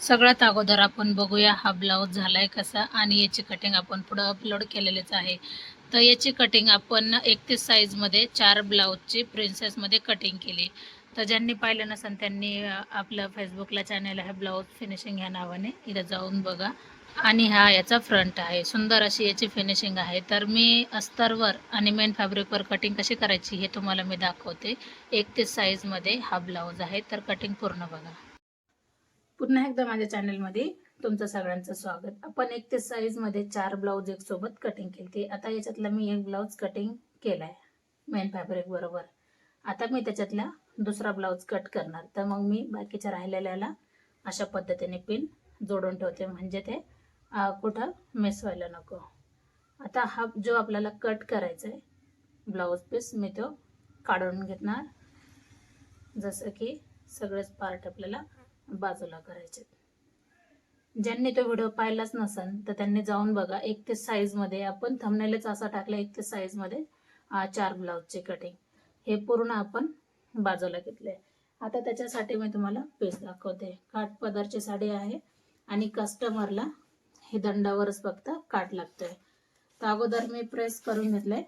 सगळ्यात अगोदर आपण बघूया हा ब्लाऊज झालाय कसा आणि याची कटिंग आपण पुढे अपलोड केलेलीच आहे. तर याची कटिंग आपण 31 साईजमध्ये 4 ब्लाऊजची प्रिन्सेसमध्ये कटिंग केली. तर ज्यांनी पाहिलं नसेल त्यांनी आपलं फेसबुकला चॅनल आहे ब्लाऊज फिनिशिंग ह्या नावाने, इथं जाऊन बघा. आणि हा याचा फ्रंट आहे. सुंदर अशी याची फिनिशिंग आहे. तर मी अस्तरवर आणि मेन फॅब्रिकवर कटिंग कशी करायची हे तुम्हाला मी दाखवते. 31 साईजमध्ये हा ब्लाऊज आहे. तर कटिंग पूर्ण बघा. पुन्हा एकदा माझ्या चॅनलमध्ये तुमचं सगळ्यांचं स्वागत. आपण 31 साईजमध्ये 4 ब्लाऊज एक सोबत कटिंग केली. आता याच्यातला मी एक ब्लाऊज कटिंग केलाय मेन फॅब्रिक बरोबर. आता मी त्याच्यातला दुसरा ब्लाऊज कट करणार. तर मग मी बाकीच्या राहिलेल्याला अशा पद्धतीने पिन जोडून ठेवते, म्हणजे ते कुठं मिस व्हायला नको. आता हा जो आपल्याला कट करायचा आहे ब्लाऊज पीस, मी तो काढून घेणार. जसं की सगळेच पार्ट आपल्याला बाजूला करायचे. ज्यांनी तो व्हिडिओ पाहिलाच नसेल तर त्यांनी जाऊन बघा. 31 साईजमध्ये आपण थंबनेलच असा टाकला, 31 साईजमध्ये 4 ब्लाऊजची कटिंग. हे पूर्ण आपण बाजूला घेतले. आता त्याच्यासाठी मी तुम्हाला पीस दाखवते. काठ पदरची साडी आहे आणि कस्टमरला हे दंडावरच फक्त काठ लागतोय. तर अगोदर मी प्रेस करून घेतले.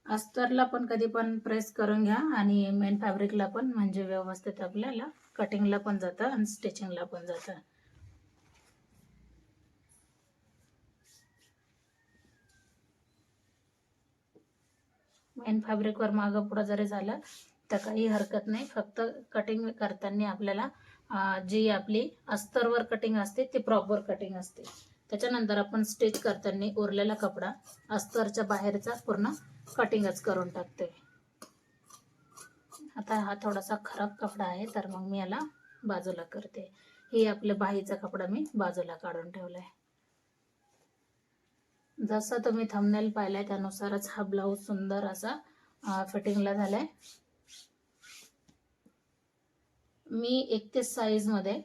अस्तरला पण कधी पण प्रेस करून घ्या आणि मेन फॅब्रिकला पण, म्हणजे व्यवस्थित आपल्याला कटिंगला पण जातं आणि स्टिचिंगला पण जातं. मेन फॅब्रिकवर मागं पुढं जरी झालं तर काही हरकत नाही. फक्त कटिंग करताना आपल्याला जी आपली अस्तरवर कटिंग असते ती प्रॉपर कटिंग असते. त्याच्यानंतर आपण स्टिच करताना उरलेला कपडा अस्तरच्या बाहेरचा पूर्ण कटिंगच करून टाकते. आता हा थोडासा खराब कपडा आहे, तर मग मी याला बाजूला करते. ही आपल्या बाहीचा कपडा मी बाजूला काढून ठेवलाय. जसं तुम्ही थंबनेल पाहिलाय त्यानुसारच हा ब्लाऊज सुंदर असा फिटिंगला झालाय. मी 31 साईजमध्ये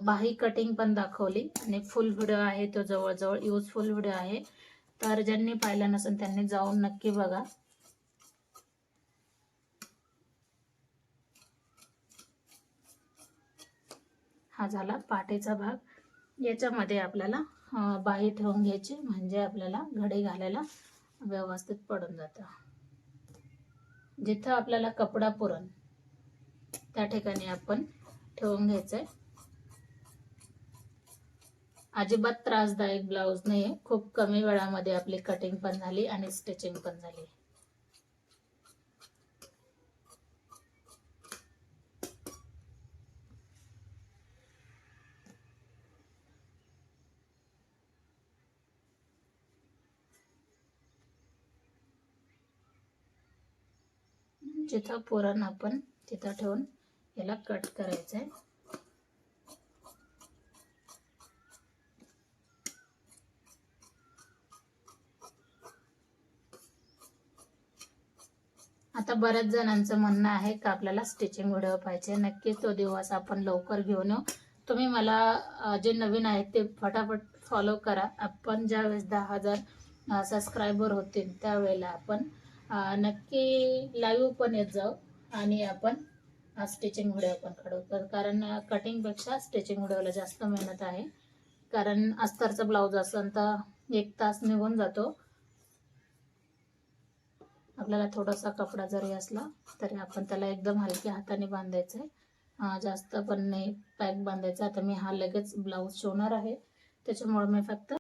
बाही कटिंग पण दाखवली आणि फुल व्हिडिओ आहे तो जवळजवळ युजफुल व्हिडिओ आहे. तर ज्यांनी पाहिला नसेल त्यांनी जाऊन नक्की बघा. हा झाला पाठीचा भाग. याच्यामध्ये आपल्याला बाही ठेवून घ्यायची, म्हणजे आपल्याला घडी घालायला व्यवस्थित पडून जातं. जिथं आपल्याला कपडा पुरण त्या ठिकाणी आपण ठेवून घ्यायचंय. अजिबात त्रासदायक ब्लाऊज नाहीये. खूप कमी वेळामध्ये आपली कटिंग पण झाली आणि स्टिचिंग पण झाली. जिथं पुरण आपण तिथं ठेवून याला कट करायचंय. आता बऱ्याच जणांचं म्हणणं आहे की आपल्याला स्टिचिंग व्हिडिओ पाहिजे. नक्कीच तो दिवस आपण लवकर घेऊन येऊ. तुम्ही मला जे नवीन आहेत ते फटाफट फॉलो करा. आपण ज्यावेळेस 10,000 सबस्क्रायबर होतील त्यावेळेला आपण नक्की लाईव्ह पण येत जाऊ आणि आपण स्टिचिंग व्हिडिओ पण काढू. कारण कटिंगपेक्षा स्टिचिंग व्हिडिओला जास्त मेहनत आहे. कारण अस्तरचा ब्लाऊज असेल तर 1 तास निघून जातो. आपल्याला थोडासा कपडा जरी असला तरी आपण त्याला एकदम हलक्या हाताने बांधायचंय. जास्त पण नाही पॅक बांधायचा. आता मी हा लगेच ब्लाऊज शिवणार आहे, त्याच्यामुळे मी फक्त